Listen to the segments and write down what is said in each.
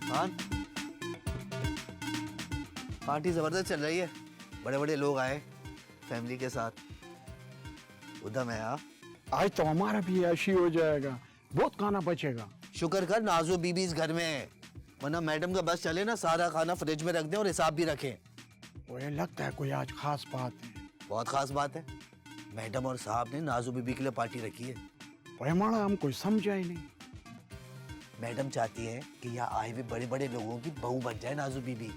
Khan, party जबरदस्त चल रही है, बड़े बड़े लोग आए फैमिली के साथ। उधम है। आज तो हमारा भी ऐसी हो जाएगा, बहुत खाना बचेगा। शुक्र कर नाजो बीबी इस घर में है, वरना मैडम का बस चले ना सारा खाना फ्रिज में रख दें और हिसाब भी रखें। मुझे लगता है कोई आज खास बात है। बहुत खास बात है, मैडम और साहब ने नाजो बीबी के लिए पार्टी रखी है। हमारा हम कोई समझा ही नहीं। मैडम चाहती है कि यहाँ आए हुए बड़े बड़े लोगों की बहू बन जाए नाजो बीबी।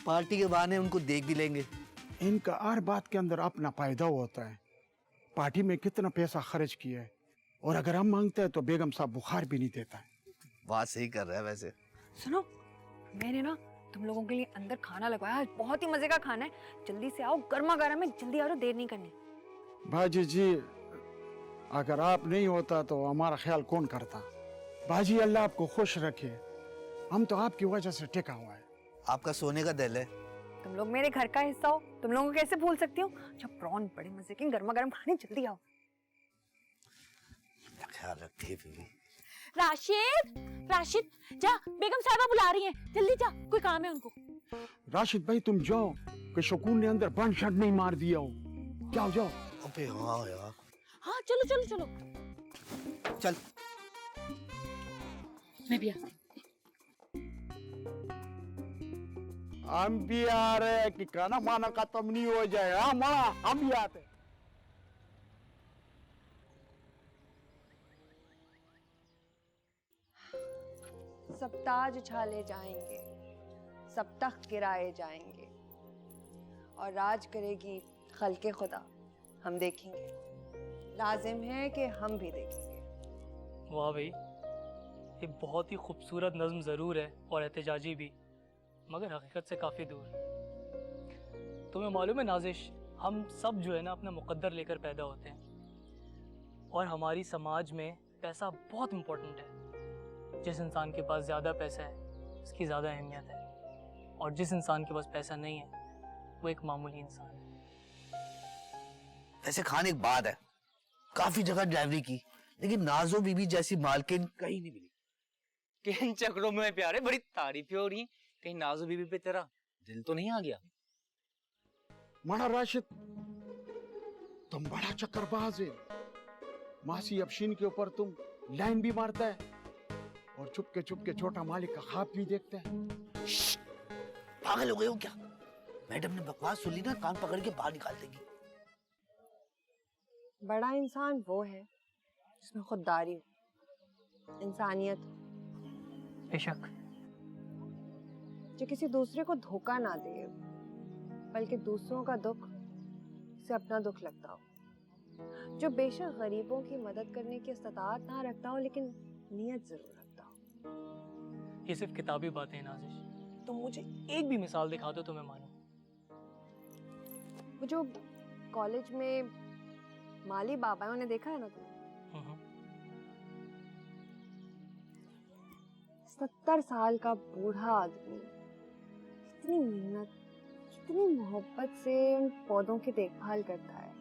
पार्टी के बहाने उनको देख भी लेंगे। इनका हर बात के अंदर अपना फायदा होता है। पार्टी में कितना पैसा खर्च किया है, और अगर हम मांगते हैं तो बेगम साहब बुखार भी नहीं देता है। बात सही कर रहा है वैसे। सुनो, मैंने ना तुम लोगों के लिए अंदर खाना लगवाया, आज बहुत ही मजे का खाना है। जल्दी से आओ, गर्मा गर्म है, जल्दी आओ, देर नहीं करनी। बाजी जी, अगर आप नहीं होता तो हमारा ख्याल कौन करता। बाजी अल्लाह आपको खुश रखे, हम तो आपकी वजह से टिका हुआ है। आपका सोने का दिल है। तुम लोग मेरे घर का हिस्सा हो, तुम लोगों को कैसे भूल सकती हूँ। अच्छा, प्रॉन बड़े मजे के, गर्मा गर्म खाने, जल्दी आओ। ख्याल रखती है बीवी। राशिद, राशिद जा, बेगम साहिबा बुला रही हैं, जल्दी जा, कोई काम है उनको। राशिद भाई तुम जाओ, कि शकुन ने अंदर बंद शट नहीं मार दिया हो। जाओ जाओ। अबे हाँ यार। हाँ चलो चलो चलो। चल। मैं भी आ। हम भी आ रहे हैं कि खाना माना खत्म नहीं हो जाए। हाँ माँ, हम भी आते हैं। सब ताज उछाले जाएंगे, सब तख्त गिराए जाएंगे, और राज करेगी खल्के खुदा। हम देखेंगे, लाजिम है कि हम भी देखेंगे। वाह भाई, ये बहुत ही खूबसूरत नज़्म ज़रूर है और एहतजाजी भी, मगर हकीकत से काफ़ी दूर। तुम्हें मालूम है नाजिश, हम सब जो है ना अपना मुकद्दर लेकर पैदा होते हैं, और हमारी समाज में पैसा बहुत इम्पोर्टेंट है। जिस इंसान के पास ज़्यादा पैसा है उसकी ज़्यादा अहमियत है, और जिस इंसान के पास पैसा नहीं है वो एक मामूली इंसान है। वैसे खान एक बात है, काफी जगह ड्राइवरी की, लेकिन नाजो बीबी जैसी मालकिन कहीं नहीं मिली। किन चक्रों में प्यारे, बड़ी तारीफें हो रही हैं। कहीं नाजो बीबी पे तेरा दिल तो नहीं आ गया? माना राशिद, तुम बड़ा चक्करबाज है। मासी अफशीन के ऊपर तुम लाइन भी मारता है, और चुपके चुपके छोटा मालिक का ख्वाब भी देखता है। पागल हो गए हो क्या? मैडम ने बकवास सुन ली ना, कान पकड़ के बाहर निकाल देगी। बड़ा इंसान वो है जिसमें खुददारी हो, इंसानियत हो, बेशक। जो किसी दूसरे को धोखा ना दे, बल्कि दूसरों का दुख से अपना दुख लगता हो। जो बेशक गरीबों की मदद करने की इस्तात ना रखता हो, लेकिन नियत जरूर रखता हो। ये सिर्फ किताबी बातें हैं नाजिश, तुम मुझे एक भी मिसाल दिखा दो तो मैं मानूं। वो जो कॉलेज में माली बाबा है, उन्हें देखा है ना तुमने? 70 साल का बूढ़ा आदमी कितनी मेहनत, कितनी मोहब्बत से उन पौधों की देखभाल करता है,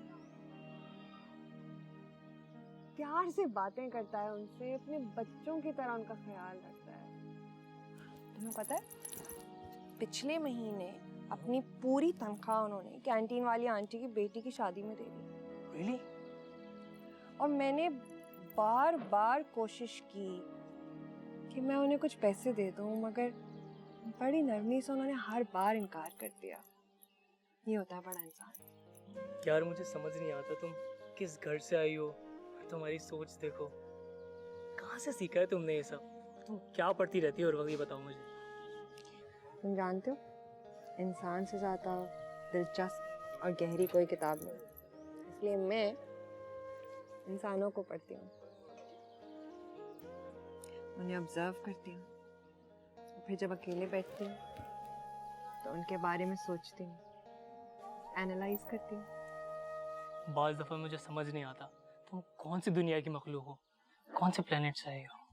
प्यार से बातें करता है उनसे, अपने बच्चों की तरह उनका ख्याल रखता है। तुम्हें पता है, पिछले महीने अपनी पूरी तनख्वाह उन्होंने कैंटीन वाली आंटी की बेटी की शादी में दे दी। Really? और मैंने बार बार कोशिश की कि मैं उन्हें कुछ पैसे दे दूं, मगर बड़ी नरमी से उन्होंने हर बार इनकार कर दिया। ये होता है बड़ा इंसान। यार मुझे समझ नहीं आता तुम किस घर से आई हो, तुम्हारी सोच देखो, कहाँ से सीखा है तुमने ये सब? तुम क्या पढ़ती रहती हो हर वक्त, ये बताओ मुझे। तुम जानते हो, इंसान से ज़्यादा दिलचस्प और गहरी कोई किताब नहीं, इसलिए मैं इंसानों को पढ़ती हूँ, उन्हें ऑब्जर्व करती हूँ, और फिर जब अकेले बैठती हूँ तो उनके बारे में सोचती हूँ, एनालाइज करती हूँ। बाज़ दफ़ा मुझे समझ नहीं आता तुम कौन सी दुनिया की मखलूक हो, कौन से प्लेनेट से आई हो।